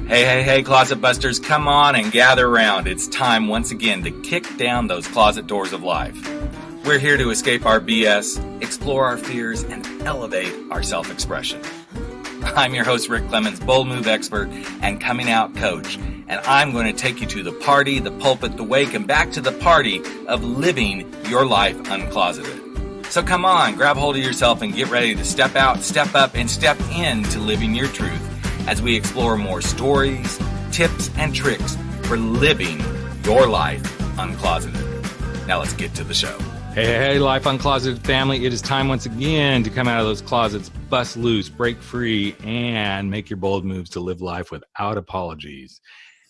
Hey, Closet Busters, come on and gather around. It's time once again to kick down those closet doors of life. We're here to escape our BS, explore our fears, and elevate our self-expression. I'm your host, Rick Clemens, bold move expert and coming out coach, and I'm going to take you to the party, the pulpit, the wake, and back to the party of living your life uncloseted. So come on, grab hold of yourself and get ready to step out, step up, and step into living your truth as we explore more stories, tips, and tricks for living your life uncloseted. Now let's get to the show. Hey, Life Uncloseted family. It is time once again to come out of those closets, bust loose, break free, and make your bold moves to live life without apologies.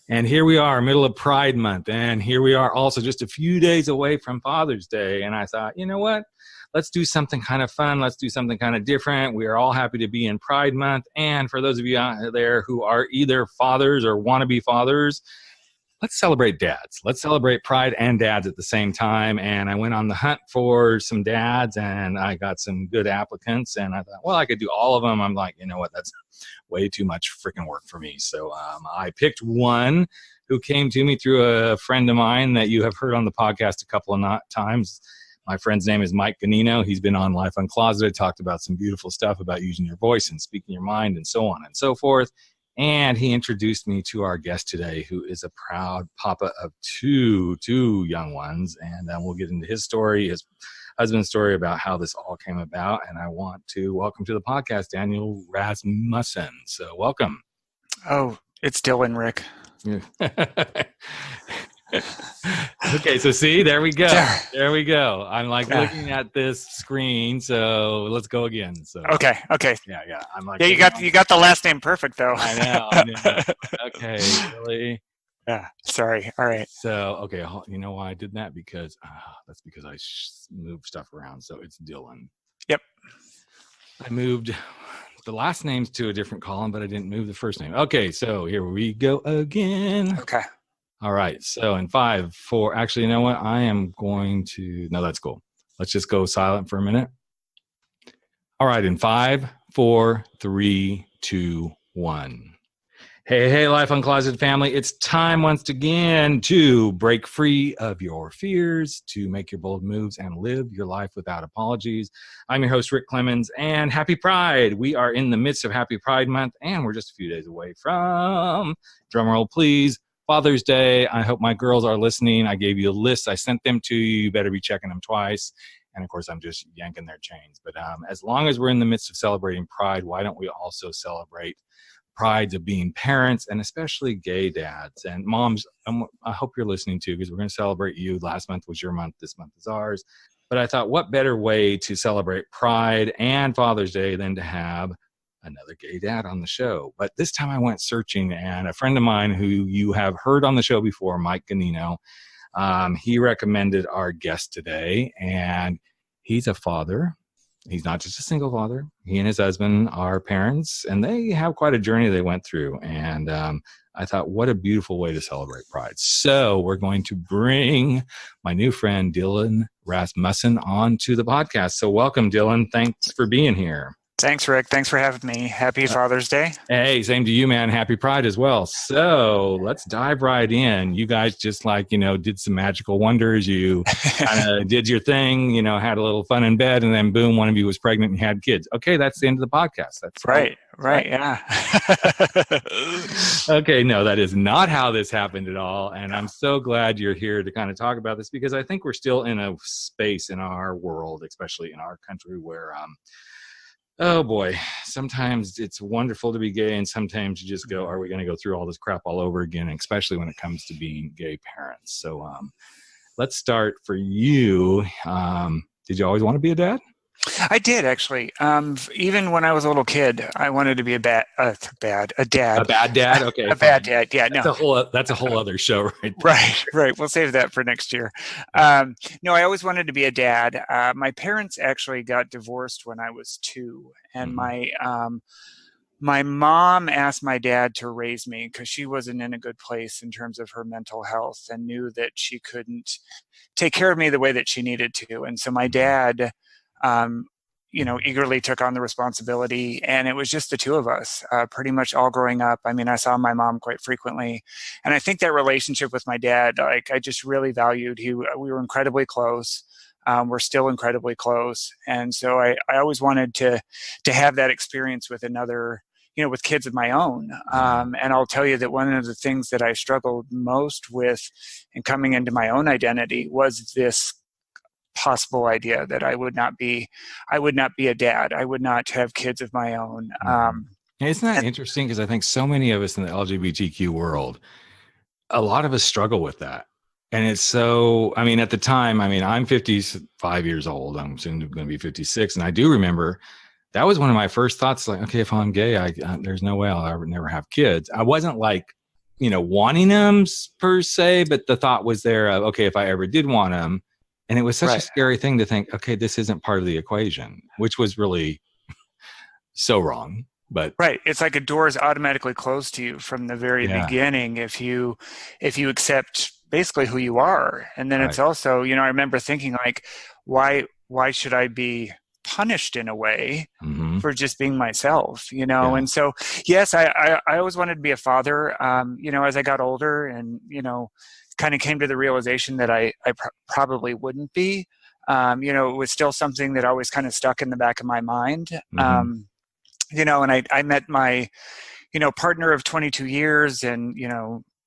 And here we are, middle of Pride Month, and here we are also just a few days away from Father's Day. And I thought, you know what? Let's do something kind of fun. Let's do something kind of different. We are all happy to be in Pride Month. And for those of you out there who are either fathers or want to be fathers, let's celebrate dads. Let's celebrate pride and dads at the same time. And I went on the hunt for some dads, and I got some good applicants. And I thought, well, I could do all of them. I'm like, you know what? That's way too much freaking work for me. So I picked one who came to me through a friend of mine that you have heard on the podcast a couple of times. My friend's name is Mike Ganino. He's been on Life Uncloseted, talked about some beautiful stuff about using your voice and speaking your mind and so on and so forth. And he introduced me to our guest today, who is a proud papa of two young ones. And we'll get into his story, his husband's story about how this all came about. And I want to welcome to the podcast, Daniel Rasmussen. So welcome. Oh, it's Dylan, Rick. Okay, so see, there we go. There we go. I'm like looking at this screen, so let's go again. So okay. Yeah. I'm like, yeah, you got the last name perfect though. I know. Okay, really. Yeah. Sorry. All right. So okay, you know why I did that? Because that's because I moved stuff around. So it's Dylan. Yep. I moved the last names to a different column, but I didn't move the first name. Okay, so here we go again. Okay. All right. So in 5, 4, actually, you know what? I am going to, no, that's cool. Let's just go silent for a minute. All right. In 5, 4, 3, 2, 1. Hey, Life Uncloseted family. It's time once again to break free of your fears, to make your bold moves and live your life without apologies. I'm your host, Rick Clemens, and happy Pride. We are in the midst of Happy Pride Month, and we're just a few days away from, drumroll please, Father's Day. I hope my girls are listening. I gave you a list. I sent them to you. You better be checking them twice. And of course, I'm just yanking their chains. But as long as we're in the midst of celebrating Pride, why don't we also celebrate prides of being parents, and especially gay dads and moms? I hope you're listening too, because we're going to celebrate you. Last month was your month. This month is ours. But I thought, what better way to celebrate Pride and Father's Day than to have another gay dad on the show. But this time I went searching, and a friend of mine who you have heard on the show before, Mike Ganino, he recommended our guest today, and he's a father. He's not just a single father. He and his husband are parents, and they have quite a journey they went through. And I thought, what a beautiful way to celebrate Pride. So we're going to bring my new friend, Dylan Rasmussen, on to the podcast. So welcome, Dylan. Thanks for being here. Thanks, Rick. Thanks for having me. Happy Father's Day. Hey, same to you, man. Happy Pride as well. So let's dive right in. You guys just did some magical wonders. You kind of did your thing, had a little fun in bed, and then boom, one of you was pregnant and had kids. Okay, that's the end of the podcast. That's right. Yeah. Okay, no, that is not how this happened at all. And I'm so glad you're here to kind of talk about this, because I think we're still in a space in our world, especially in our country, where oh boy, sometimes it's wonderful to be gay, and sometimes you just go, are we going to go through all this crap all over again, especially when it comes to being gay parents? So let's start for you. Did you always want to be a dad? I did, actually. Even when I was a little kid, I wanted to be a dad. A bad dad? Okay. A bad dad, yeah. That's a whole other show right there. Right. We'll save that for next year. No, I always wanted to be a dad. My parents actually got divorced when I was 2. And my mom asked my dad to raise me because she wasn't in a good place in terms of her mental health and knew that she couldn't take care of me the way that she needed to. And so my dad eagerly took on the responsibility. And it was just the two of us, pretty much all growing up. I mean, I saw my mom quite frequently. And I think that relationship with my dad, like, I just really valued. We were incredibly close. We're still incredibly close. And so I always wanted to have that experience with another, with kids of my own. And I'll tell you that one of the things that I struggled most with in coming into my own identity was this possible idea that I would not be a dad. I would not have kids of my own. Isn't that interesting? Because I think so many of us in the LGBTQ world, a lot of us struggle with that. And it's so, I mean, at the time, I mean, I'm 55 years old. I'm soon going to be 56. And I do remember that was one of my first thoughts, like, okay, if I'm gay, there's no way I'll ever never have kids. I wasn't like, wanting them per se, but the thought was there of, okay, if I ever did want them. And it was such a scary thing to think, okay, this isn't part of the equation, which was really so wrong. But it's like a door is automatically closed to you from the very beginning if you accept basically who you are. And then it's also, I remember thinking, like, why should I be punished in a way for just being myself, And so, yes, I always wanted to be a father, as I got older and, kind of came to the realization that I probably wouldn't be. It was still something that always kind of stuck in the back of my mind. And I met my, partner of 22 years and,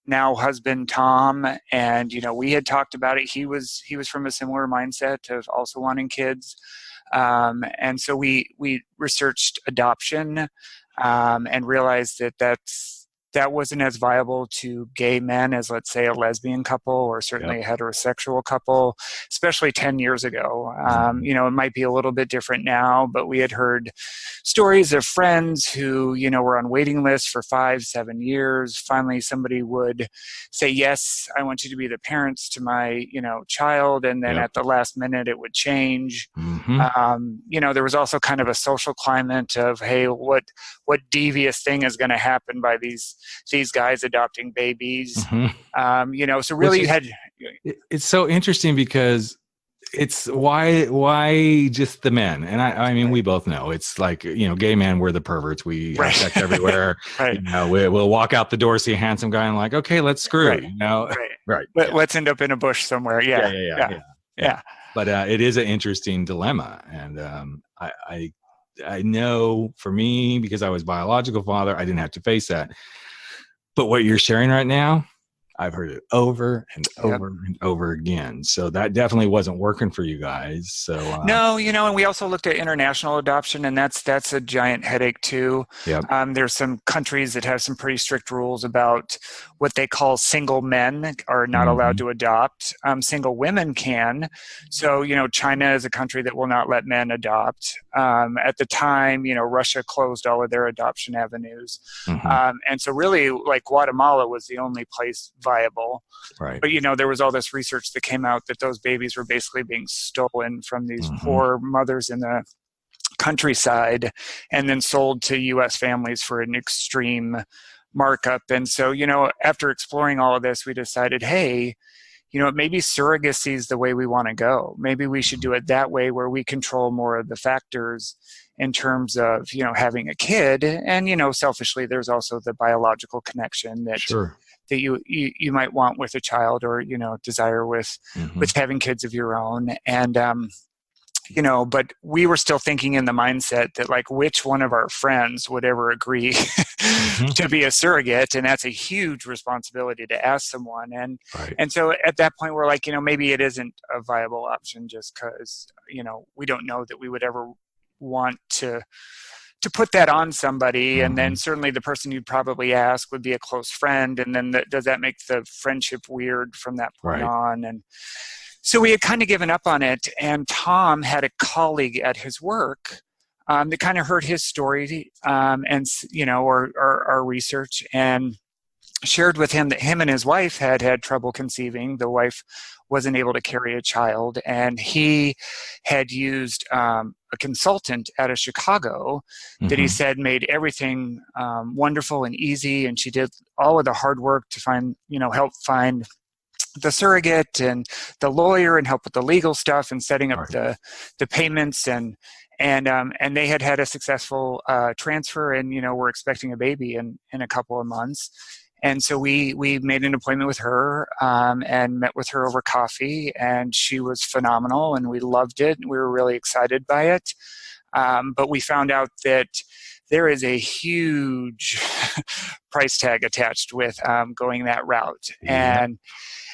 now husband Tom, and, we had talked about it. He was from a similar mindset of also wanting kids. And so we researched adoption, and realized that wasn't as viable to gay men as, let's say, a lesbian couple or certainly a heterosexual couple, especially 10 years ago. It might be a little bit different now, but we had heard stories of friends who, were on waiting lists for 5-7 years. Finally, somebody would say, yes, I want you to be the parents to my, child. And then at the last minute, it would change. There was also kind of a social climate of, hey, what devious thing is going to happen by these guys adopting babies. So really it's so interesting because it's why just the men. And I mean, we both know it's like, gay men, we're the perverts. We have sex everywhere. We'll walk out the door, see a handsome guy and like, okay, let's screw, But let's end up in a bush somewhere. Yeah. But it is an interesting dilemma. And I know for me, because I was biological father, I didn't have to face that. But what you're sharing right now, I've heard it over and over and over again. So that definitely wasn't working for you guys. So no, and we also looked at international adoption, and that's a giant headache too. There's some countries that have some pretty strict rules about what they call single men are not allowed to adopt. Single women can. So, China is a country that will not let men adopt. At the time, Russia closed all of their adoption avenues. And so really, like, Guatemala was the only place viable. But, there was all this research that came out that those babies were basically being stolen from these poor mothers in the countryside and then sold to U.S. families for an extreme markup. And so, after exploring all of this, we decided, hey, maybe surrogacy is the way we want to go. Maybe we should do it that way where we control more of the factors in terms of, having a kid. And, selfishly, there's also the biological connection that that you might want with a child or, desire with having kids of your own. And, but we were still thinking in the mindset that, like, which one of our friends would ever agree to be a surrogate? And that's a huge responsibility to ask someone. And so at that point, we're like, maybe it isn't a viable option just because, we don't know that we would ever want to put that on somebody. And then certainly the person you'd probably ask would be a close friend. And then does that make the friendship weird from that point on? And so we had kind of given up on it, and Tom had a colleague at his work that kind of heard his story and, our research, and shared with him that him and his wife had trouble conceiving. The wife wasn't able to carry a child, and he had used a consultant out of Chicago that he said made everything wonderful and easy, and she did all of the hard work to find, help find the surrogate and the lawyer and help with the legal stuff and setting up the payments and And they had a successful transfer, and we're expecting a baby in a couple of months. And so we made an appointment with her and met with her over coffee, and she was phenomenal, and we loved it. We were really excited by it. But we found out that there is a huge price tag attached with going that route. Yeah.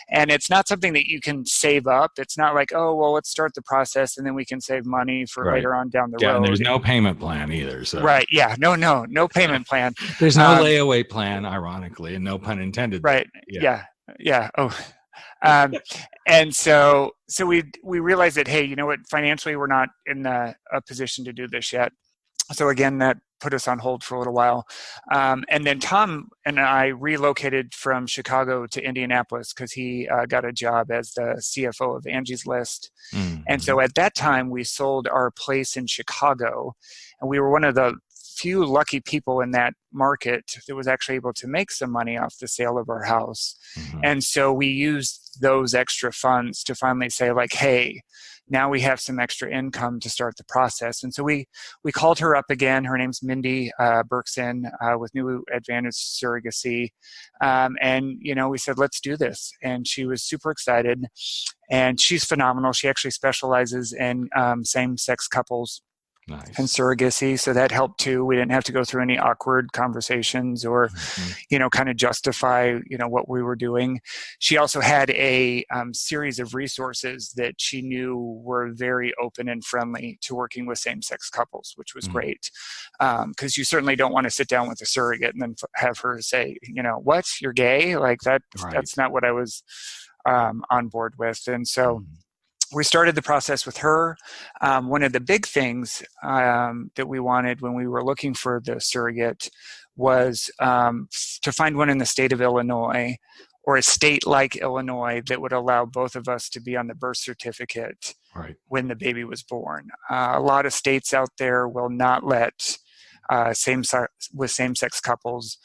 And it's not something that you can save up. It's not like, oh, well, let's start the process and then we can save money for later on down the road. And there's no payment plan either. So. Right. Yeah. No payment plan. There's no layaway plan, ironically, and no pun intended. Right. Yeah. Oh. And so we realized that, hey, you know what, financially, we're not in a position to do this yet. So again, that put us on hold for a little while. And then Tom and I relocated from Chicago to Indianapolis because he got a job as the CFO of Angie's List. Mm-hmm. And so at that time, we sold our place in Chicago, and we were one of the few lucky people in that market that was actually able to make some money off the sale of our house. Mm-hmm. And so we used those extra funds to finally say, like, hey, now we have some extra income to start the process. And so we called her up again. Her name's Mindy Berkson with New Advantage Surrogacy. And, we said, let's do this. And she was super excited. And she's phenomenal. She actually specializes in same-sex couples. Nice. And surrogacy, so that helped too. We didn't have to go through any awkward conversations or, kind of justify, what we were doing. She also had a series of resources that she knew were very open and friendly to working with same-sex couples, which was great. Because you certainly don't want to sit down with a surrogate and then have her say, what, you're gay? Like that, That's not what I was on board with. And so we started the process with her. One of the big things that we wanted when we were looking for the surrogate was to find one in the state of Illinois, or a state like Illinois, that would allow both of us to be on the birth certificate when the baby was born. A lot of states out there will not let same-sex couples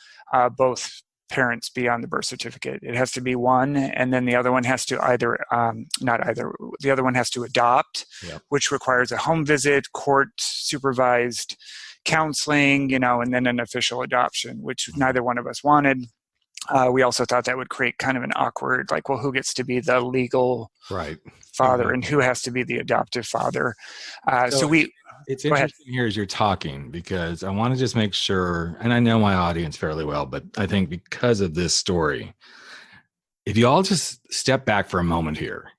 both parents be on the birth certificate. It has to be one, and then the other one has to the other one has to adopt, which requires a home visit, court supervised counseling, and then an official adoption, which neither one of us wanted. We also thought that would create kind of an awkward, like, well, who gets to be the legal father and who has to be the adoptive father? It's interesting here as you're talking, because I want to just make sure, and I know my audience fairly well, but I think because of this story, if you all just step back for a moment here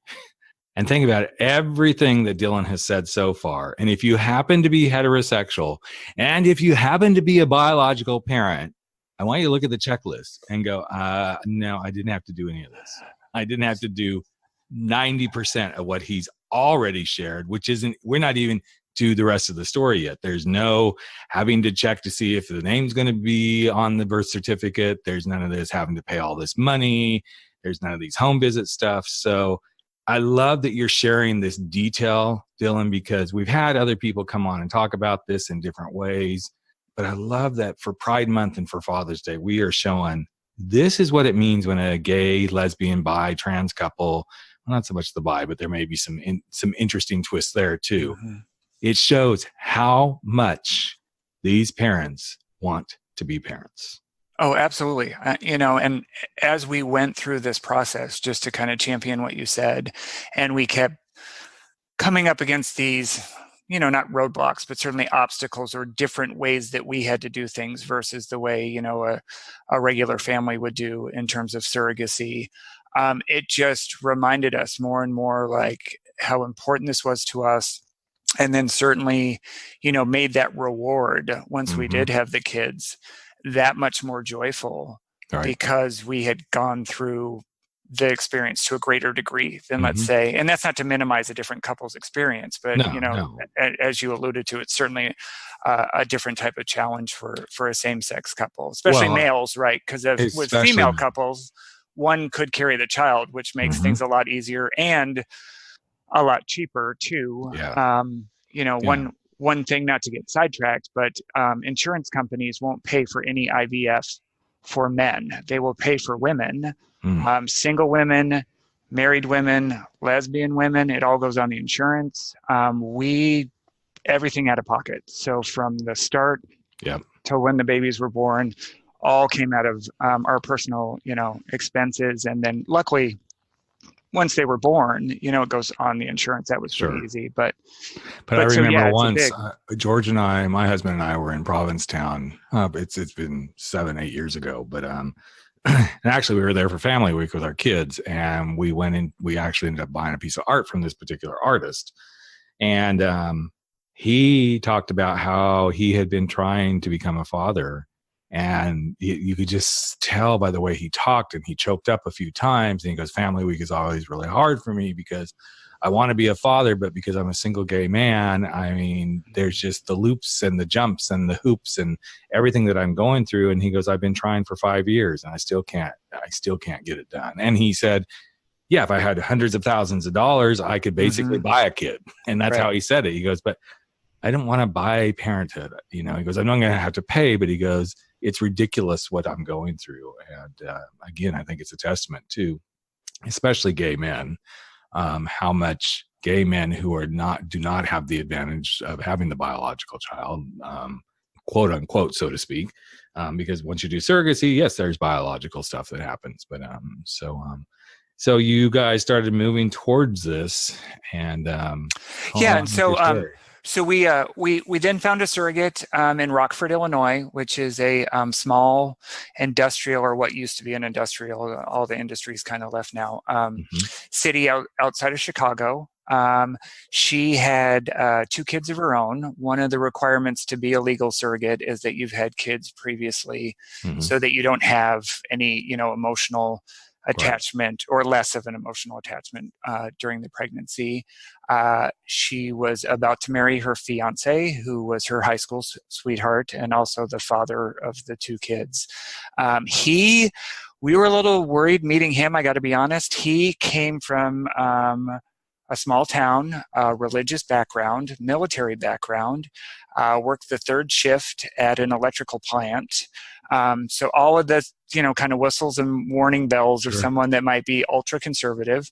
and think about everything that Dylan has said so far, and if you happen to be heterosexual, and if you happen to be a biological parent, I want you to look at the checklist and go, no, I didn't have to do any of this. I didn't have to do 90% of what he's already shared, which isn't, we're not even to the rest of the story yet. There's no having to check to see if the name's going to be on the birth certificate. There's none of this having to pay all this money. There's none of these home visit stuff. So I love that you're sharing this detail, Dylan, because we've had other people come on and talk about this in different ways. But I love that for Pride Month and for Father's Day, we are showing this is what it means when a gay, lesbian, bi, trans couple, well, not so much the bi, but there may be some interesting twists there too. Mm-hmm. It shows how much these parents want to be parents. Oh, absolutely. And as we went through this process, just to kind of champion what you said, and we kept coming up against these, not roadblocks, but certainly obstacles or different ways that we had to do things versus the way, a regular family would do in terms of surrogacy. It just reminded us more and more like how important this was to us. And then certainly, made that reward once we did have the kids that much more joyful because we had gone through the experience to a greater degree than let's say, and that's not to minimize a different couple's experience, but as you alluded to, it's certainly a different type of challenge for a same-sex couple, especially males, right? Because with female couples, one could carry the child, which makes things a lot easier and a lot cheaper too. One thing, not to get sidetracked, but insurance companies won't pay for any IVF for men. They will pay for women, single women, married women, lesbian women. It all goes on the insurance. We everything out of pocket. So from the start Yep. to when the babies were born, all came out of our personal, expenses. And then luckily, once they were born, it goes on the insurance. That was pretty Sure. easy. But I so, remember yeah, it's a once big. George and I, my husband and I, were in Provincetown. It's been 7-8 years ago, but and actually we were there for family week with our kids, and we went in. We actually ended up buying a piece of art from this particular artist, and he talked about how he had been trying to become a father, and you could just tell by the way he talked, and he choked up a few times, and he goes, family week is always really hard for me because I want to be a father, but because I'm a single gay man, I mean, there's just the loops and the jumps and the hoops and everything that I'm going through. And he goes, I've been trying for 5 years and I still can't get it done. And he said, yeah, if I had hundreds of thousands of dollars, I could basically buy a kid. And that's how he said it. He goes, but I don't want to buy parenthood. He goes, I'm not going to have to pay, but he goes, it's ridiculous what I'm going through. And again, I think it's a testament to, especially gay men, how much gay men who do not have the advantage of having the biological child, quote unquote, so to speak, because once you do surrogacy, yes, there's biological stuff that happens. But so you guys started moving towards this, and So we then found a surrogate in Rockford, Illinois, which is a small industrial, or what used to be an industrial. All the industries kind of left now. City outside of Chicago. She had 2 kids of her own. One of the requirements to be a legal surrogate is that you've had kids previously, so that you don't have any, emotional attachment, or less of an emotional attachment during the pregnancy. She was about to marry her fiance, who was her high school sweetheart and also the father of the 2 kids. We were a little worried meeting him, I got to be honest. He came from a small town, religious background, military background, worked the 3rd shift at an electrical plant. So all of the, kind of whistles and warning bells of someone that might be ultra conservative.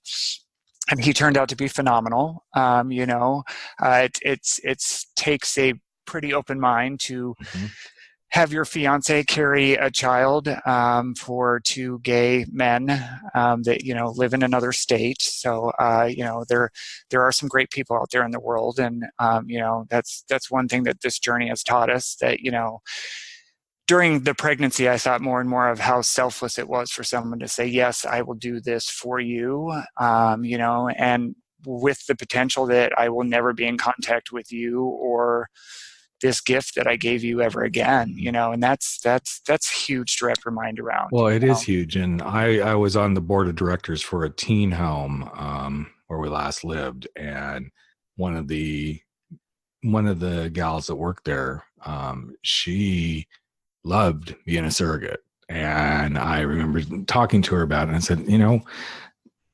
And he turned out to be phenomenal. It takes a pretty open mind to have your fiance carry a child for 2 gay men that live in another state. So there are some great people out there in the world, and that's one thing that this journey has taught us. That during the pregnancy, I thought more and more of how selfless it was for someone to say, yes, I will do this for you, and with the potential that I will never be in contact with you or this gift that I gave you ever again, and that's huge to wrap your mind around. Well, it is huge. And I was on the board of directors for a teen home where we last lived. And one of the gals that worked there, she loved being a surrogate. And I remember talking to her about it, and I said,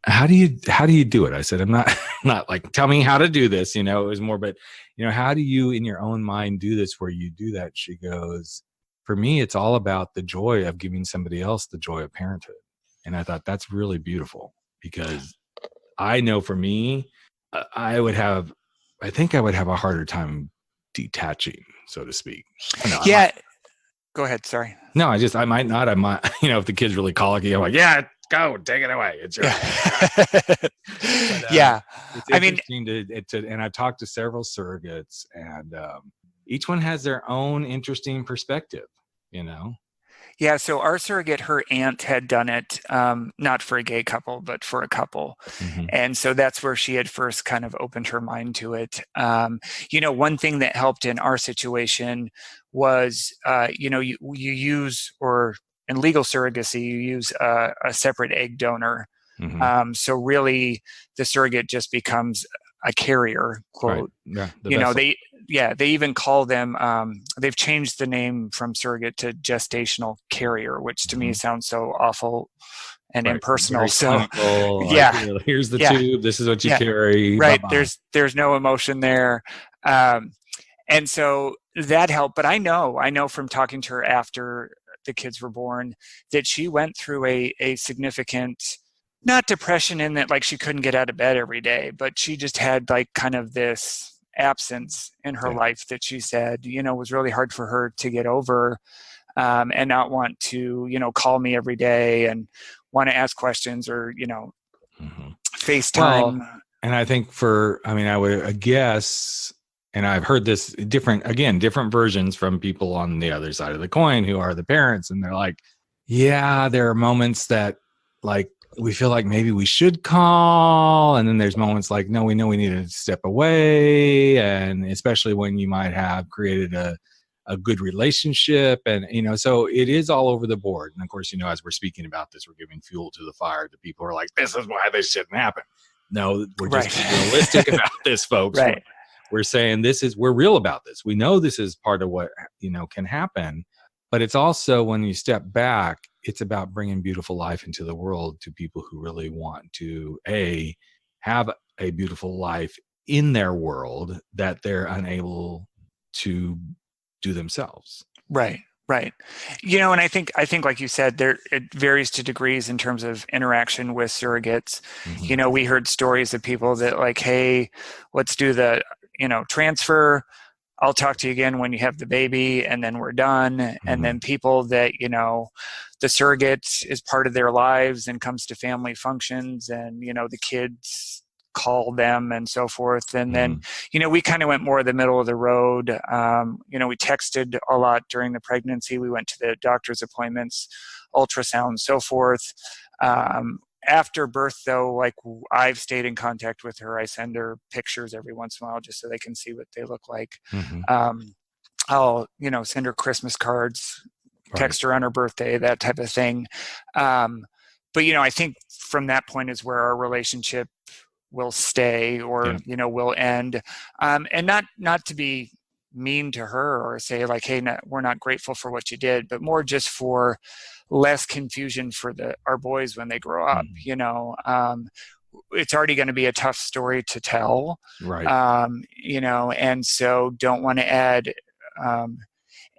how do you do it? I said, I'm not like, tell me how to do this. It was more, but how do you in your own mind do this where you do that? She goes, for me, it's all about the joy of giving somebody else the joy of parenthood. And I thought that's really beautiful, because I know for me, I think I would have a harder time detaching, so to speak. Go ahead. Sorry. No, I might not. I might, if the kid's really colicky, I'm like, yeah, go, take it away. It's yours. But, it's interesting and I've talked to several surrogates, and each one has their own interesting perspective, Yeah, so our surrogate, her aunt had done it, not for a gay couple, but for a couple. And so that's where she had first kind of opened her mind to it. One thing that helped in our situation was, you use, or in legal surrogacy, you use a separate egg donor. So really the surrogate just becomes a carrier, quote. Right. Yeah, they even call them, they've changed the name from surrogate to gestational carrier, which to me sounds so awful and impersonal. Very so clinical, here's the tube, this is what you carry. Right. Bye-bye. There's no emotion there. And so that helped. But I know from talking to her after the kids were born that she went through a significant, not depression in that like she couldn't get out of bed every day, but she just had like kind of this absence in her Yeah. life that she said, was really hard for her to get over, and not want to, call me every day and want to ask questions or, Mm-hmm. FaceTime. Well, and I think I would guess, and I've heard this different versions from people on the other side of the coin who are the parents. And they're like, yeah, there are moments that like we feel like maybe we should call. And then there's moments like, no, we know we need to step away. And especially when you might have created a good relationship. And, so it is all over the board. And of course, as we're speaking about this, we're giving fuel to the fire to people who are like, this is why this shouldn't happen. No, we're just being realistic about this, folks. Right. We're saying we're real about this. We know this is part of what, can happen. But it's also, when you step back, it's about bringing beautiful life into the world to people who really want to, have a beautiful life in their world that they're unable to do themselves. Right. And I think like you said, it varies to degrees in terms of interaction with surrogates. Mm-hmm. We heard stories of people that like, hey, let's do the, transfer. I'll talk to you again when you have the baby, and then we're done. Mm-hmm. And then people that, the surrogate is part of their lives and comes to family functions, and, the kids call them and so forth. And then, we kind of went more the middle of the road. We texted a lot during the pregnancy. We went to the doctor's appointments, ultrasound, so forth. After birth, though, like I've stayed in contact with her. I send her pictures every once in a while just so they can see what they look like. Mm-hmm. I'll, send her Christmas cards, text her on her birthday, that type of thing. But, I think from that point is where our relationship will stay or, will end. And not to be mean to her or say like, hey, we're not grateful for what you did, but more just for less confusion for our boys when they grow up. It's already going to be a tough story to tell, right? And so don't want to add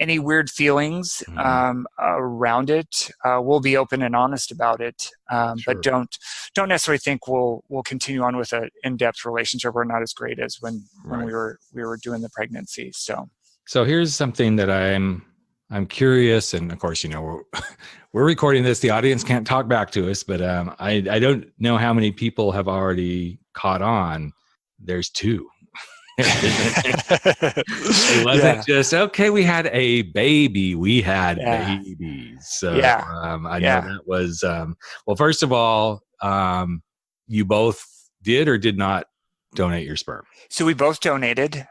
any weird feelings around it. We'll be open and honest about it, but don't necessarily think we'll continue on with an in-depth relationship. We're not as great as when we were doing the pregnancy. So here's something that I'm curious, and of course, we're recording this. The audience can't talk back to us, but I don't know how many people have already caught on. There's two. It wasn't just we had a baby. We had babies. So I know that was well. First of all, you both did or did not donate your sperm? So we both donated.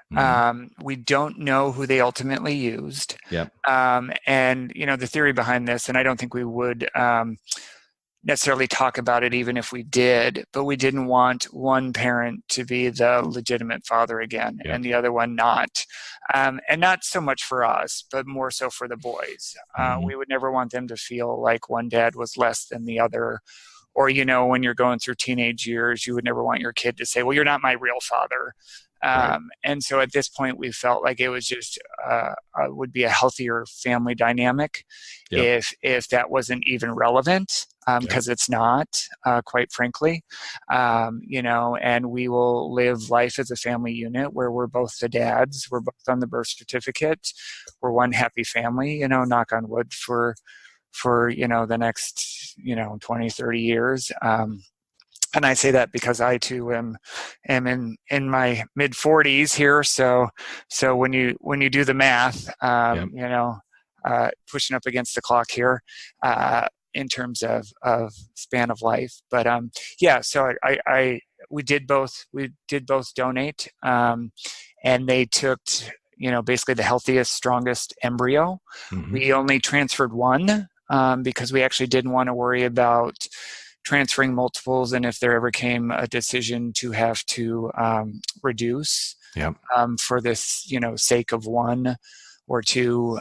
We don't know who they ultimately used. Yep. And the theory behind this, and I don't think we would necessarily talk about it even if we did, but we didn't want one parent to be the legitimate father again and the other one not. And not so much for us, but more so for the boys. We would never want them to feel like one dad was less than the other. Or, when you're going through teenage years, you would never want your kid to say, well, you're not my real father. And so at this point, we felt like it was just would be a healthier family dynamic if that wasn't even relevant, because it's not, quite frankly. And we will live life as a family unit where we're both the dads. We're both on the birth certificate. We're one happy family, knock on wood for the next 20, 30 years. And I say that because I too am in my mid 40s here. So when you do the math, pushing up against the clock here, in terms of span of life. But so we did both donate, and they took basically the healthiest, strongest embryo. We only transferred one because we actually didn't want to worry about transferring multiples, and if there ever came a decision to have to reduce for this sake of one or two.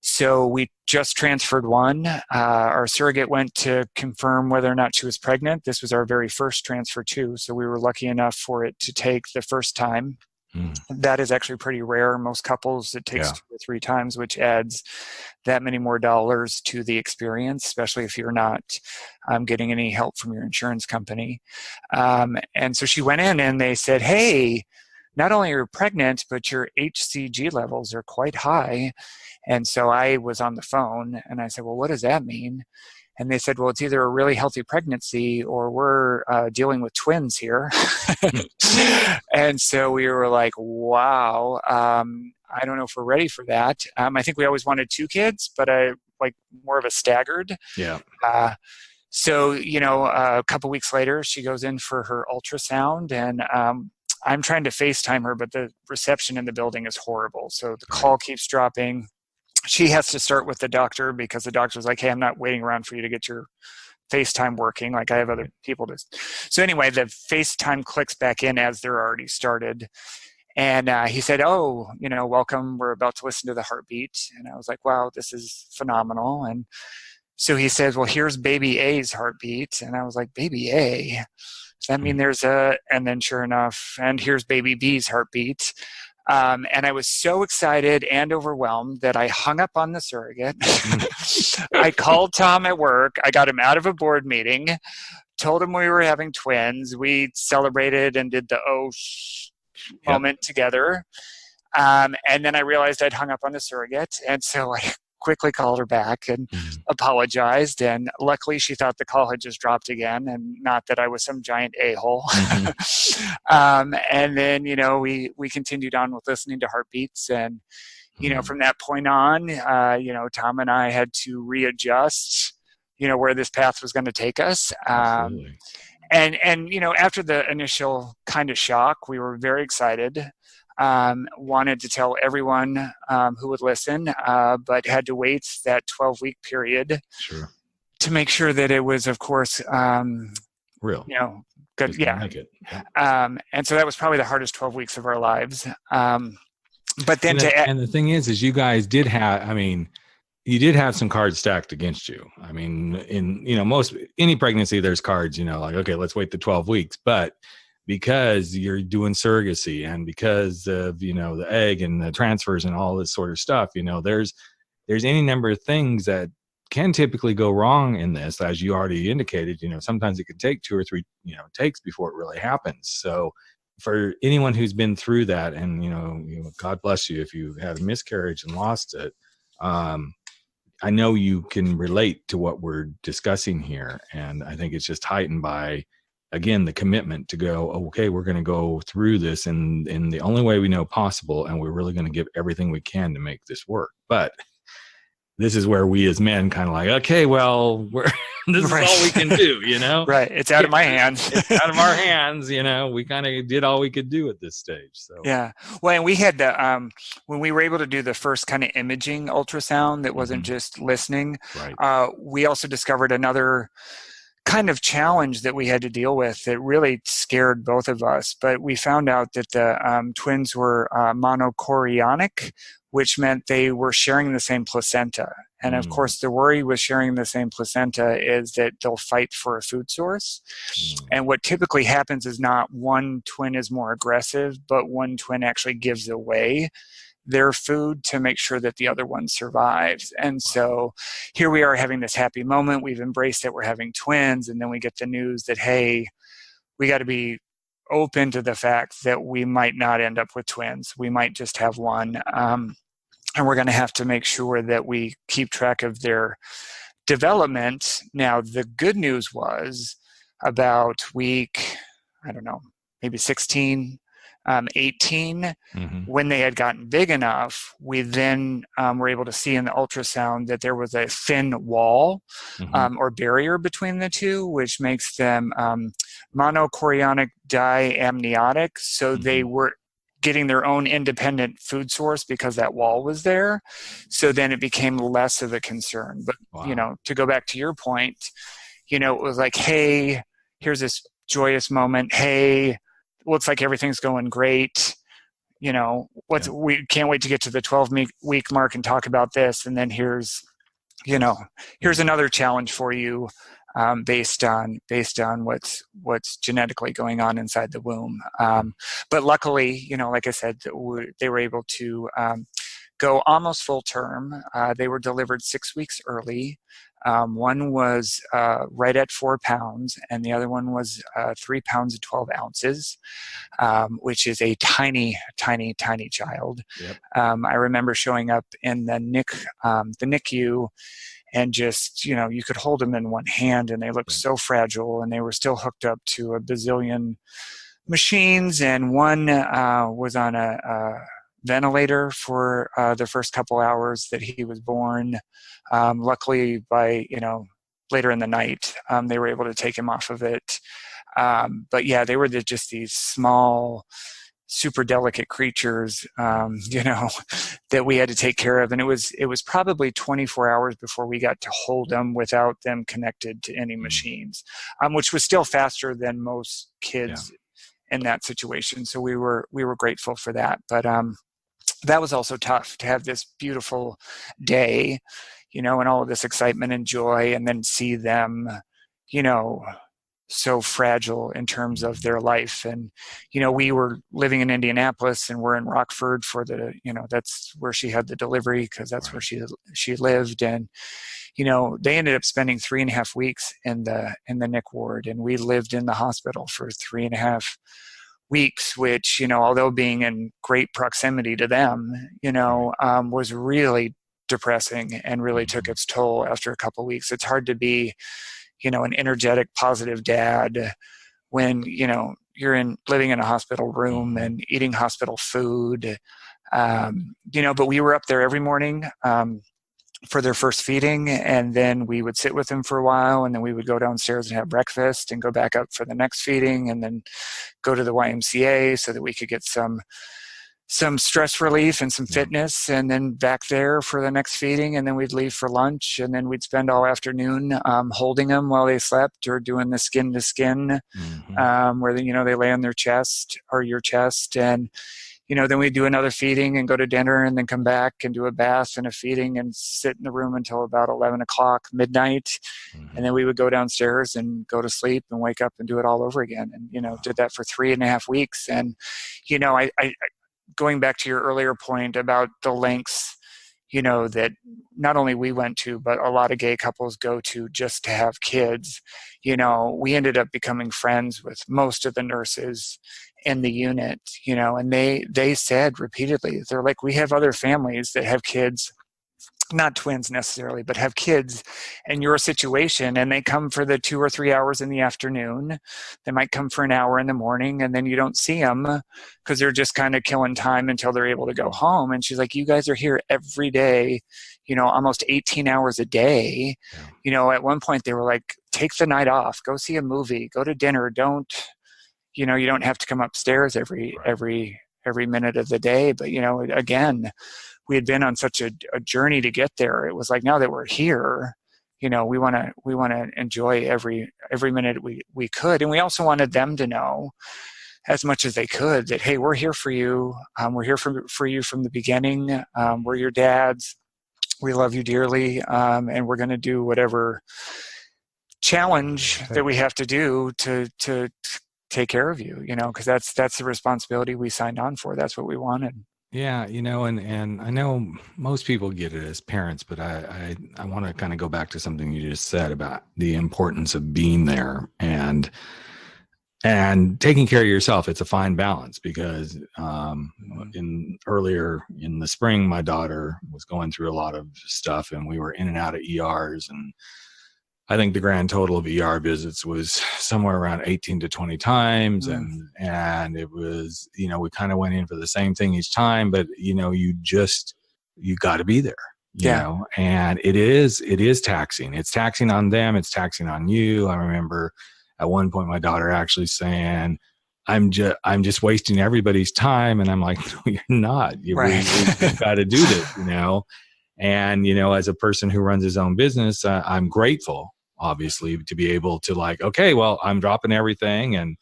So we just transferred one. Our surrogate went to confirm whether or not she was pregnant. This was our very first transfer too, so we were lucky enough for it to take the first time. That is actually pretty rare. Most couples, it takes 2 or 3 times, which adds that many more dollars to the experience, especially if you're not getting any help from your insurance company. And so she went in and they said, hey, not only are you pregnant, but your HCG levels are quite high. And so I was on the phone and I said, well, what does that mean? And they said, well, it's either a really healthy pregnancy or we're dealing with twins here. And so we were like, wow, I don't know if we're ready for that. I think we always wanted 2 kids, but I like more of a staggered. Yeah. So, a couple weeks later, she goes in for her ultrasound, and I'm trying to FaceTime her, but the reception in the building is horrible. So the call keeps dropping. She has to start with the doctor because the doctor's like, hey, I'm not waiting around for you to get your FaceTime working. Like I have other people to. So anyway, the FaceTime clicks back in as they're already started. And he said, oh, welcome. We're about to listen to the heartbeat. And I was like, wow, this is phenomenal. And so he says, well, here's baby A's heartbeat. And I was like, baby A? Does that mean there's a, and then sure enough, and here's baby B's heartbeat. And I was so excited and overwhelmed that I hung up on the surrogate. I called Tom at work. I got him out of a board meeting, told him we were having twins. We celebrated and did the moment together. And then I realized I'd hung up on the surrogate. And so I quickly called her back and apologized. And luckily she thought the call had just dropped again and not that I was some giant a-hole. And then, we continued on with listening to heartbeats. And, from that point on, Tom and I had to readjust, where this path was going to take us. And after the initial kind of shock, we were very excited. Wanted to tell everyone who would listen, but had to wait that 12-week period to make sure that it was, of course, real. Good. Yeah. And so that was probably the hardest 12 weeks of our lives. But then and the thing is you guys did have, you did have some cards stacked against you. In any pregnancy, there's cards, like, okay, let's wait the 12 weeks, but because you're doing surrogacy and because of, the egg and the transfers and all this sort of stuff, there's any number of things that can typically go wrong in this, as you already indicated. Sometimes it could take 2 or 3, takes before it really happens. So for anyone who's been through that, and, God bless you if you had a miscarriage and lost it, I know you can relate to what we're discussing here. And I think it's just heightened by, again, the commitment to go, okay, we're going to go through this in the only way we know possible, and we're really going to give everything we can to make this work. But this is where we as men kind of like, okay, well, this is all we can do, Right. It's out of my hands. It's out of our hands, we kind of did all we could do at this stage. So yeah. Well, and we had the when we were able to do the first kind of imaging ultrasound that wasn't just listening, we also discovered another kind of challenge that we had to deal with that really scared both of us. But we found out that the twins were monochorionic, which meant they were sharing the same placenta. And of course, the worry with sharing the same placenta is that they'll fight for a food source. And what typically happens is not one twin is more aggressive, but one twin actually gives away their food to make sure that the other one survives. And so here we are having this happy moment. We've embraced that we're having twins. And then we get the news that, hey, we got to be open to the fact that we might not end up with twins. We might just have one. And we're going to have to make sure that we keep track of their development. Now, the good news was about week, I don't know, maybe 16, 18, when they had gotten big enough, we then were able to see in the ultrasound that there was a thin wall or barrier between the two, which makes them monochorionic diamniotic. So they were getting their own independent food source because that wall was there. So then it became less of a concern. But, to go back to your point, it was like, hey, here's this joyous moment. Hey, looks like everything's going great. We can't wait to get to the 12-week mark and talk about this. And then here's another challenge for you, based on what's genetically going on inside the womb. But luckily, like I said, they were able to go almost full term. They were delivered 6 weeks early. One was right at 4 pounds, and the other one was 3 pounds and 12 ounces, which is a tiny, tiny, tiny child. Yep. I remember showing up in the NICU, and just, you could hold them in one hand, and they looked so fragile, and they were still hooked up to a bazillion machines, and one was on a ventilator for the first couple hours that he was born. Luckily, by later in the night, they were able to take him off of it. But yeah, they were just these small, super delicate creatures, that we had to take care of. And it was probably 24 hours before we got to hold them without them connected to any machines, which was still faster than most kids in that situation. So we were grateful for that. But that was also tough to have this beautiful day, and all of this excitement and joy, and then see them, so fragile in terms of their life. And, we were living in Indianapolis, and we're in Rockford for the, that's where she had the delivery, because that's where she lived. And, they ended up spending 3.5 weeks in the NIC ward, and we lived in the hospital for 3.5 weeks, which, although being in great proximity to them, was really depressing and really took its toll after a couple of weeks. It's hard to be, an energetic, positive dad when, you're living in a hospital room and eating hospital food. But we were up there every morning for their first feeding, and then we would sit with them for a while, and then we would go downstairs and have breakfast and go back up for the next feeding, and then go to the YMCA so that we could get some stress relief and some fitness, and then back there for the next feeding, and then we'd leave for lunch, and then we'd spend all afternoon holding them while they slept, or doing the skin to skin, where they lay on their chest or your chest, and then we'd do another feeding and go to dinner, and then come back and do a bath and a feeding and sit in the room until about 11 o'clock, midnight. And then we would go downstairs and go to sleep and wake up and do it all over again. And, did that for 3.5 weeks. And, I going back to your earlier point about the lengths, that not only we went to, but a lot of gay couples go to just to have kids, we ended up becoming friends with most of the nurses in the unit, and they said repeatedly, they're like, we have other families that have kids, not twins necessarily, but have kids in your situation, and they come for the 2 or 3 hours in the afternoon. They might come for an hour in the morning, and then you don't see them because they're just kind of killing time until they're able to go home. And she's like, you guys are here every day, almost 18 hours a day. At one point they were like, take the night off, go see a movie, go to dinner. Don't, you don't have to come upstairs every minute of the day. But, again, we had been on such a journey to get there. It was like, now that we're here, we want to enjoy every minute we could. And we also wanted them to know as much as they could that, hey, we're here for you. We're here for you from the beginning. We're your dads. We love you dearly. And we're going to do whatever challenge that we have to do to take care of you, because that's the responsibility we signed on for. That's what we wanted. Yeah, and I know most people get it as parents, but I want to kind of go back to something you just said about the importance of being there and taking care of yourself. It's a fine balance, because earlier in the spring, my daughter was going through a lot of stuff, and we were in and out of ERs, and I think the grand total of ER visits was somewhere around 18 to 20 times. And it was, we kind of went in for the same thing each time, but you got to be there, you know, and it is taxing. It's taxing on them. It's taxing on you. I remember at one point, my daughter actually saying, I'm just wasting everybody's time. And I'm like, no, you're not. You've got to do this, and, as a person who runs his own business, I'm grateful, obviously, to be able to okay, well, I'm dropping everything. And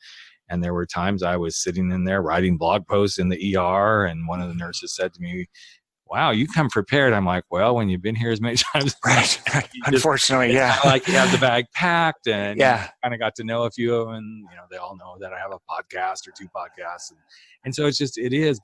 there were times I was sitting in there writing blog posts in the ER, and one of the nurses said to me, wow, you come prepared. I'm like, well, when you've been here as many times, unfortunately, you have the bag packed, and kind of got to know a few of them. And, they all know that I have a podcast or 2 podcasts. And so it is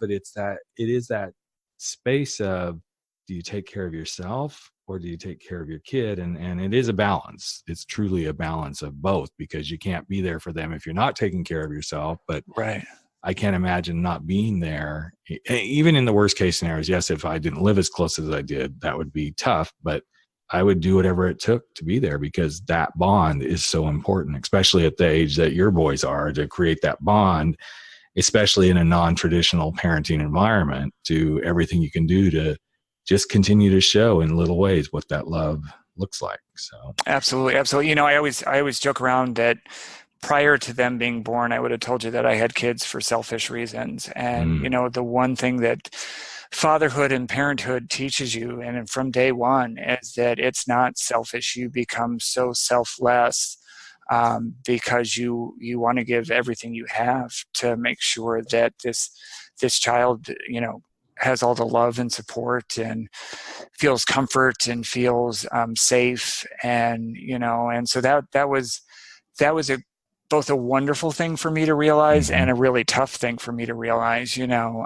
that space of do you take care of yourself or do you take care of your kid? And it is a balance. It's truly a balance of both, because you can't be there for them if you're not taking care of yourself. But Right. I can't imagine not being there, even in the worst case scenarios. Yes, if I didn't live as close as I did, that would be tough, but I would do whatever it took to be there, because that bond is so important, especially at the age that your boys are, to create that bond, especially in a non-traditional parenting environment, to everything you can do to just continue to show in little ways what that love looks like. So Absolutely. Absolutely. You know, I always joke around that prior to them being born, I would have told you that I had kids for selfish reasons. And, you know, the one thing that fatherhood and parenthood teaches you, and from day one, is that it's not selfish. You become so selfless because you want to give everything you have to make sure that this child, you know, has all the love and support and feels comfort and feels safe. And, you know, and so that was both a wonderful thing for me to realize and a really tough thing for me to realize. You know,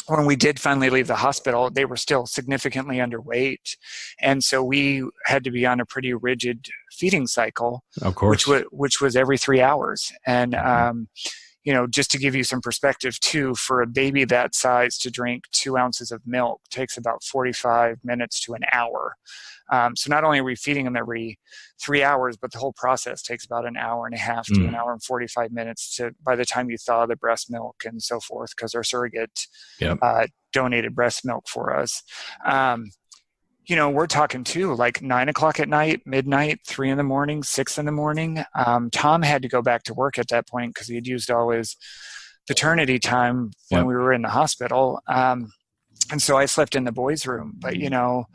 when we did finally leave the hospital, they were still significantly underweight. And so we had to be on a pretty rigid feeding cycle, of course, which was every 3 hours. And, you know, just to give you some perspective too, for a baby that size to drink 2 ounces of milk takes about 45 minutes to an hour. So not only are we feeding them every 3 hours, but the whole process takes about an hour and a half to an hour and 45 minutes to, by the time you thaw the breast milk and so forth, because our surrogate donated breast milk for us. You know, we're talking too, like 9 o'clock at night, midnight, 3 in the morning, 6 in the morning. Tom had to go back to work at that point because he had used all his paternity time when we were in the hospital. And so I slept in the boys' room. But, you know,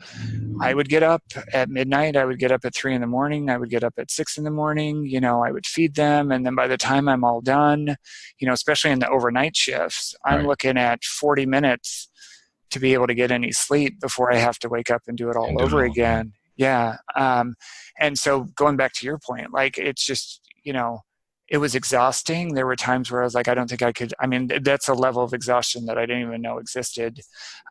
I would get up at midnight. I would get up at 3 in the morning. I would get up at 6 in the morning. You know, I would feed them. And then by the time I'm all done, you know, especially in the overnight shifts, I'm looking at 40 minutes to be able to get any sleep before I have to wake up and do it all over again. Yeah. And so going back to your point, like, it's just, you know, it was exhausting. There were times where I was like, I don't think I could, I mean, that's a level of exhaustion that I didn't even know existed.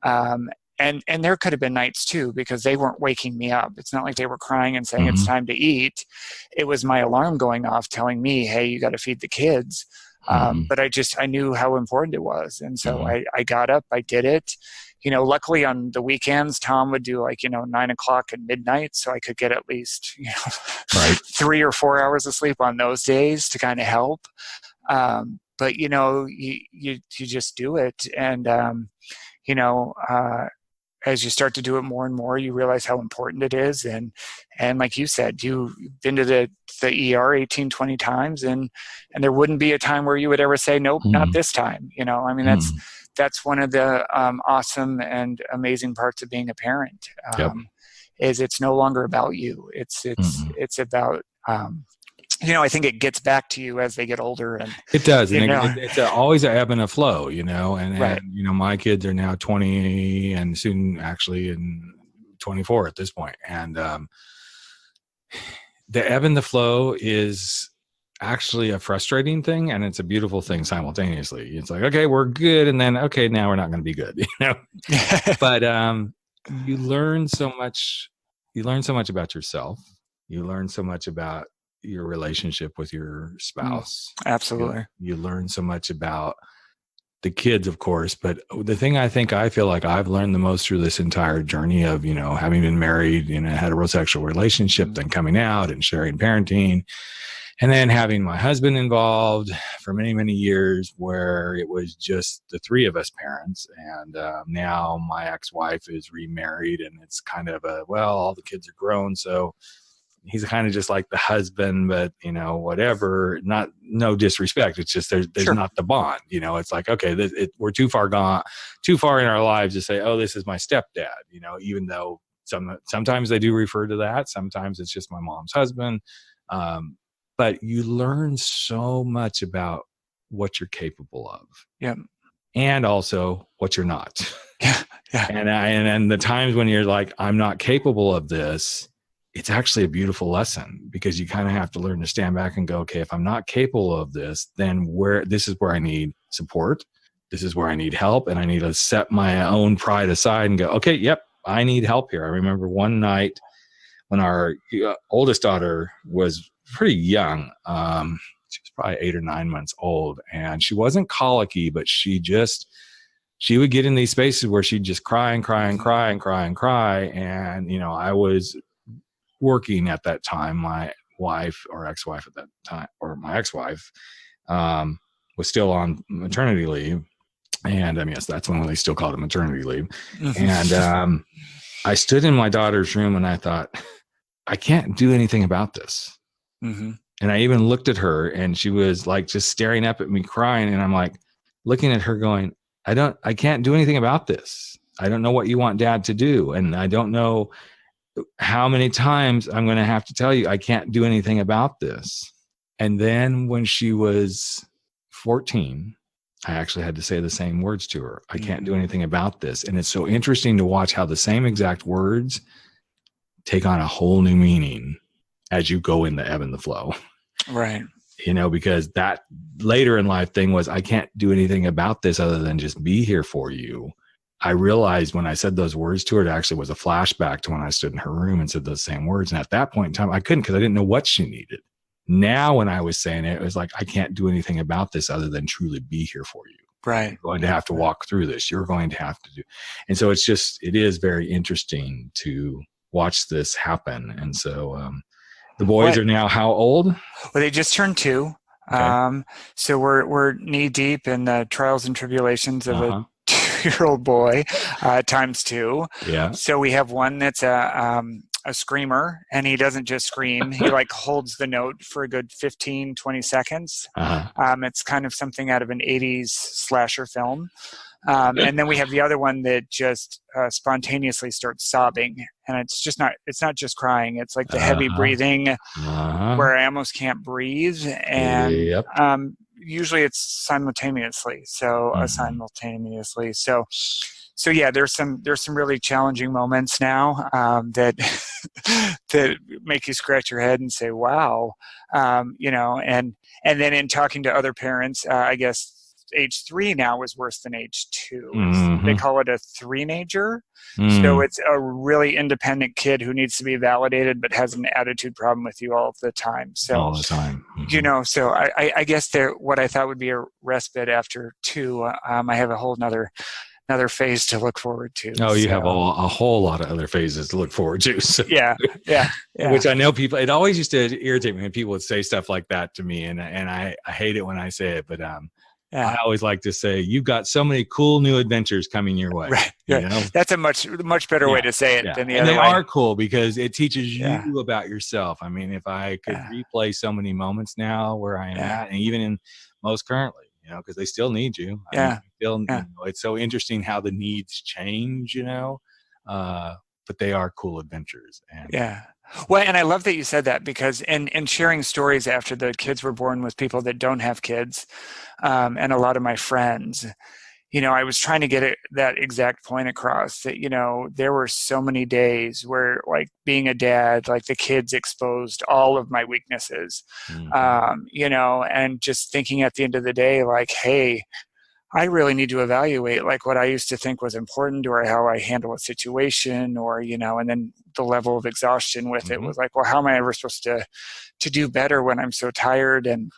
And there could have been nights too, because they weren't waking me up. It's not like they were crying and saying it's time to eat. It was my alarm going off telling me, hey, you got to feed the kids. But I knew how important it was. And so I got up, I did it. You know, luckily on the weekends, Tom would do like, you know, 9 o'clock and midnight. So I could get at least, you know, 3 or 4 hours of sleep on those days to kind of help. But, you know, you just do it. And, you know, as you start to do it more and more, you realize how important it is. And like you said, you've been to the ER 18, 20 times and there wouldn't be a time where you would ever say, nope, not this time. You know, I mean, that's one of the awesome and amazing parts of being a parent, is it's no longer about you. It's about, you know, I think it gets back to you as they get older. And it does. And it's always an ebb and a flow, you know, and, you know, my kids are now 20 and soon actually in 24 at this point. And the ebb and the flow is actually a frustrating thing. And it's a beautiful thing simultaneously. It's like, okay, we're good. And then, okay, now we're not going to be good, you know, but you learn so much about yourself. You learn so much about your relationship with your spouse. Absolutely. You learn so much about the kids, of course, but the thing I feel like I've learned the most through this entire journey of, you know, having been married in a heterosexual relationship, then coming out and sharing parenting, and then having my husband involved for many, many years where it was just the three of us parents. And now my ex-wife is remarried and it's kind of all the kids are grown. So he's kind of just like the husband, but, you know, whatever, no disrespect. It's just, there's not the bond, you know, it's like, okay, we're too far in our lives to say, oh, this is my stepdad, you know, even though sometimes they do refer to that. Sometimes it's just my mom's husband. But you learn so much about what you're capable of. Yeah. And also what you're not. Yeah. And the times when you're like, I'm not capable of this, it's actually a beautiful lesson, because you kind of have to learn to stand back and go, okay, if I'm not capable of this, then this is where I need support. This is where I need help. And I need to set my own pride aside and go, okay, yep, I need help here. I remember one night when our oldest daughter was pretty young. She was probably 8 or 9 months old, and she wasn't colicky, but she would get in these spaces where she'd just cry and cry and cry and cry and cry. And, you know, I was working at that time. My wife or ex-wife at that time, or my ex-wife, was still on maternity leave. And I mean, yes, that's when they still called it maternity leave. And I stood in my daughter's room and I thought, I can't do anything about this. Mm-hmm. And I even looked at her and she was like just staring up at me crying. And I'm like looking at her going, I can't do anything about this. I don't know what you want dad to do. And I don't know how many times I'm going to have to tell you, I can't do anything about this. And then when she was 14, I actually had to say the same words to her. I can't do anything about this. And it's so interesting to watch how the same exact words take on a whole new meaning as you go in the ebb and the flow. Right. You know, because that later in life thing was, I can't do anything about this other than just be here for you. I realized when I said those words to her, it actually was a flashback to when I stood in her room and said those same words. And at that point in time, I couldn't, because I didn't know what she needed. Now, when I was saying it, it was like, I can't do anything about this other than truly be here for you. Right. You're going to have to walk through this. You're going to have to do. And so it is very interesting to watch this happen. And so the boys are now how old? Well, they just turned 2. Okay. So we're knee deep in the trials and tribulations of a 2-year-old boy times 2. Yeah. So we have one that's a screamer, and he doesn't just scream. He like holds the note for a good 15, 20 seconds. It's kind of something out of an 80s slasher film. And then we have the other one that just spontaneously starts sobbing, and it's not just crying. It's like the heavy breathing where I almost can't breathe. And usually it's simultaneously. So So yeah, there's some really challenging moments now that that make you scratch your head and say, wow, you know, and then in talking to other parents, I guess age 3 now is worse than age 2. They call it a 3-nager. So it's a really independent kid who needs to be validated, but has an attitude problem with you all the time. So all the time, you know, so I guess what I thought would be a respite after 2, I have a whole another phase to look forward to. Oh, you have a whole lot of other phases to look forward to. So. Yeah. Which I know people, it always used to irritate me when people would say stuff like that to me. And I hate it when I say it, but I always like to say, you've got so many cool new adventures coming your way. Right. You know? That's a much better way to say it than the other way. And they are cool because it teaches you about yourself. I mean, if I could replay so many moments now where I am at, and even in most currently, you know, because they still need you. You know, it's so interesting how the needs change, you know, but they are cool adventures. And well, and I love that you said that, because in sharing stories after the kids were born with people that don't have kids, and a lot of my friends, you know, I was trying to get that exact point across, that, you know, there were so many days where, like, being a dad, like, the kids exposed all of my weaknesses, you know, and just thinking at the end of the day, like, hey, I really need to evaluate, like, what I used to think was important, or how I handle a situation, or, you know, and then the level of exhaustion with it was like, well, how am I ever supposed to do better when I'm so tired? And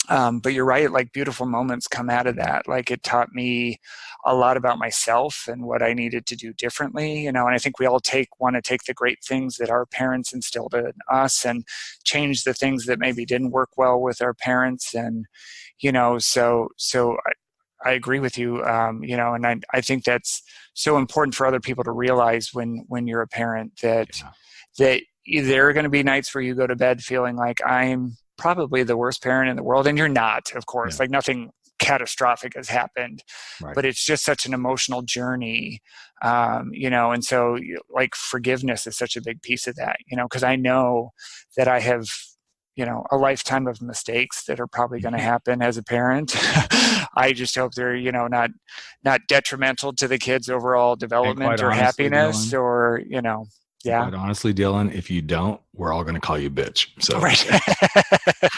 but you're right, like, beautiful moments come out of that. Like, it taught me a lot about myself and what I needed to do differently, you know, and I think we all want to take the great things that our parents instilled in us and change the things that maybe didn't work well with our parents. And, you know, so I agree with you, you know, and I think that's so important for other people to realize when you're a parent, that there are going to be nights where you go to bed feeling like, I'm probably the worst parent in the world. And you're not, of course, like, nothing catastrophic has happened, but it's just such an emotional journey, you know, and so, like, forgiveness is such a big piece of that, you know, because I know that I have, you know, a lifetime of mistakes that are probably going to happen as a parent. I just hope they're, you know, not detrimental to the kids' overall development or happiness, Dylan, or, you know, Quite honestly, Dylan, if you don't we're all going to call you bitch. So Right.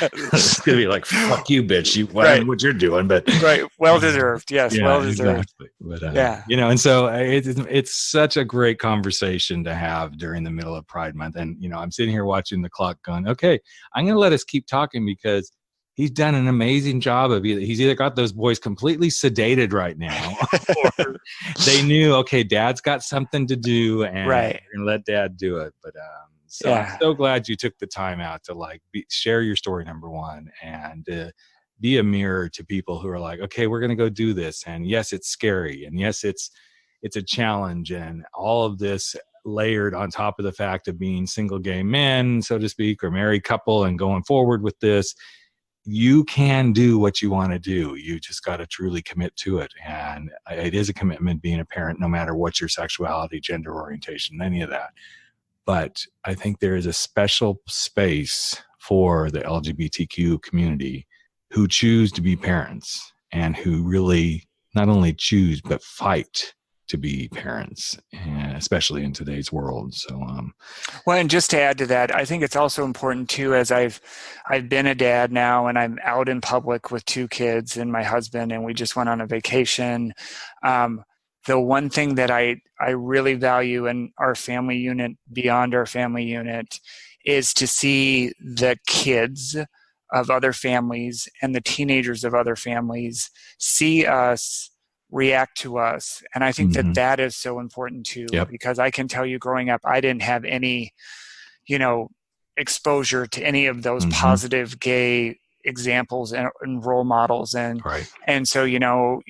it's going to be like, fuck you, bitch. You, well, Right. what you're doing, but Right. Well deserved. Yes. yeah, Well deserved. exactly. But, Yeah. you know, and so it's such a great conversation to have during the middle of Pride Month. And, you know, I'm sitting here watching the clock going, okay, I'm going to let us keep talking because he's done an amazing job of he's either got those boys completely sedated right now or they knew, okay, dad's got something to do and Right. we're going to let dad do it. But, so Yeah. I'm so glad you took the time out to like share your story, number one, and be a mirror to people who are like, okay, we're going to go do this. And yes, it's scary. And yes, it's a challenge, and all of this layered on top of the fact of being single gay men, so to speak, or married couple and going forward with this. You can do what you want to do. You just got to truly commit to it. And it is a commitment being a parent, no matter what your sexuality, gender orientation, any of that. But I think there is a special space for the LGBTQ community who choose to be parents and who really not only choose, but fight to be parents, and especially in today's world. So, well, and just to add to that, I think it's also important too, as I've been a dad now and I'm out in public with 2 kids and my husband, and we just went on a vacation. The one thing that I really value in our family unit, beyond our family unit, is to see the kids of other families and the teenagers of other families see us, react to us. And I think mm-hmm. that is so important too, Yep. because I can tell you growing up, I didn't have any, you know, exposure to any of those mm-hmm. positive gay examples and role models. And, right. and so, you know,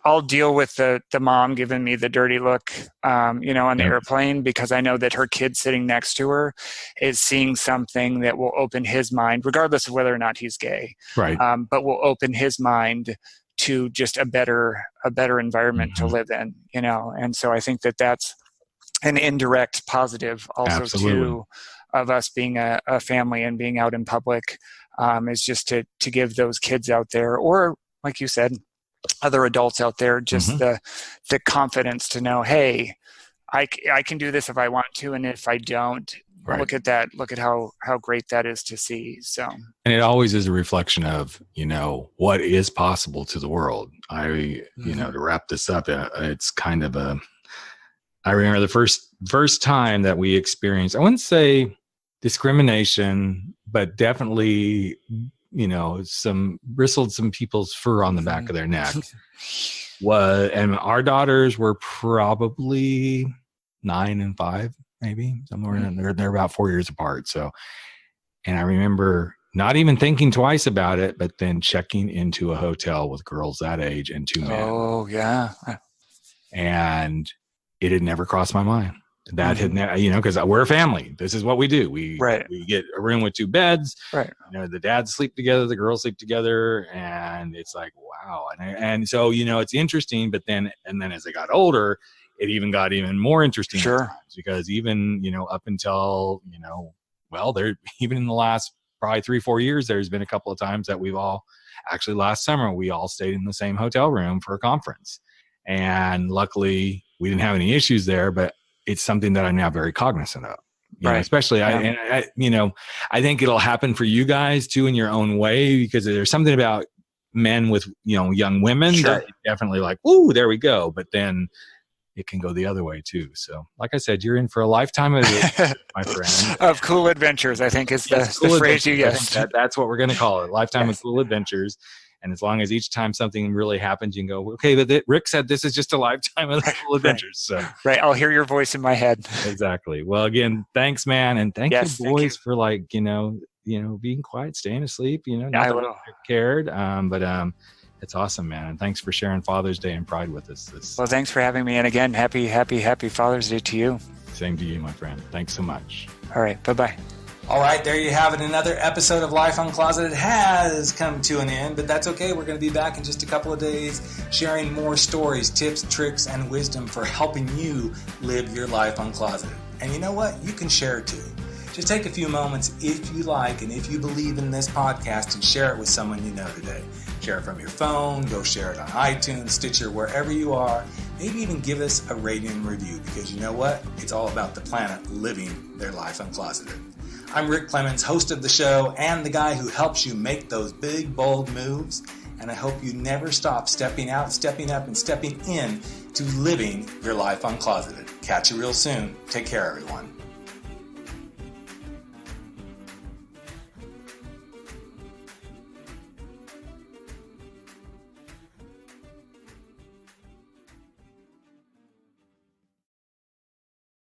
I'll deal with the mom giving me the dirty look, you know, on the airplane, because I know that her kid sitting next to her is seeing something that will open his mind, regardless of whether or not he's gay, right. But will open his mind to just a better environment mm-hmm. to live in, you know. And so I think that that's an indirect positive also Absolutely. too, of us being a family and being out in public, is just to give those kids out there, or like you said, other adults out there, just mm-hmm. the confidence to know, hey, I can do this if I want to, and if I don't, right. look at that, look at how great that is to see. So, and it always is a reflection of, you know, what is possible to the world. You know, to wrap this up, it's kind of I remember the first time that we experienced, I wouldn't say discrimination, but definitely, you know, bristled some people's fur on the back of their neck. And our daughters were probably 9 and 5, maybe somewhere in there. They're about 4 years apart. So, and I remember not even thinking twice about it, but then checking into a hotel with girls that age and 2 men. Oh yeah. And it had never crossed my mind. That had never, you know, because we're a family. This is what we do. We get a room with 2 beds. Right. You know, the dads sleep together, the girls sleep together, and it's like, wow. And so, you know, it's interesting. But then as I got older, it even got even more interesting. Sure. Because even, you know, up until, you know, well, there, even in the last probably 3-4 years, there's been a couple of times that we've all actually, last summer, we all stayed in the same hotel room for a conference. And luckily we didn't have any issues there, but it's something that I'm now very cognizant of, you know, especially I, you know, I think it'll happen for you guys too in your own way, because there's something about men with, you know, young women that definitely like, ooh, there we go. But then it can go the other way too. So like I said, you're in for a lifetime of my friend. Of cool adventures, I think is the phrase you used. That's what we're going to call it. Lifetime of cool adventures. And as long as each time something really happens, you can go, okay, but Rick said this is just a lifetime of cool adventures. So I'll hear your voice in my head. Exactly. Well, again, thanks, man. And thank you boys for like, you know, being quiet, staying asleep, you know, not that I cared. But it's awesome, man. And thanks for sharing Father's Day and Pride with us. Well, thanks for having me. And again, happy Father's Day to you. Same to you, my friend. Thanks so much. All right. Bye-bye. All right, there you have it. Another episode of Life Uncloseted has come to an end, but that's okay. We're going to be back in just a couple of days sharing more stories, tips, tricks, and wisdom for helping you live your life uncloseted. And you know what? You can share too. Just take a few moments if you like and if you believe in this podcast and share it with someone you know today. Share it from your phone, go share it on iTunes, Stitcher, wherever you are, Maybe even give us a rating and review, because you know what? It's all about the planet living their life uncloseted. I'm Rick Clemens, host of the show and the guy who helps you make those big, bold moves. And I hope you never stop stepping out, stepping up, and stepping in to living your life uncloseted. Catch you real soon. Take care, everyone.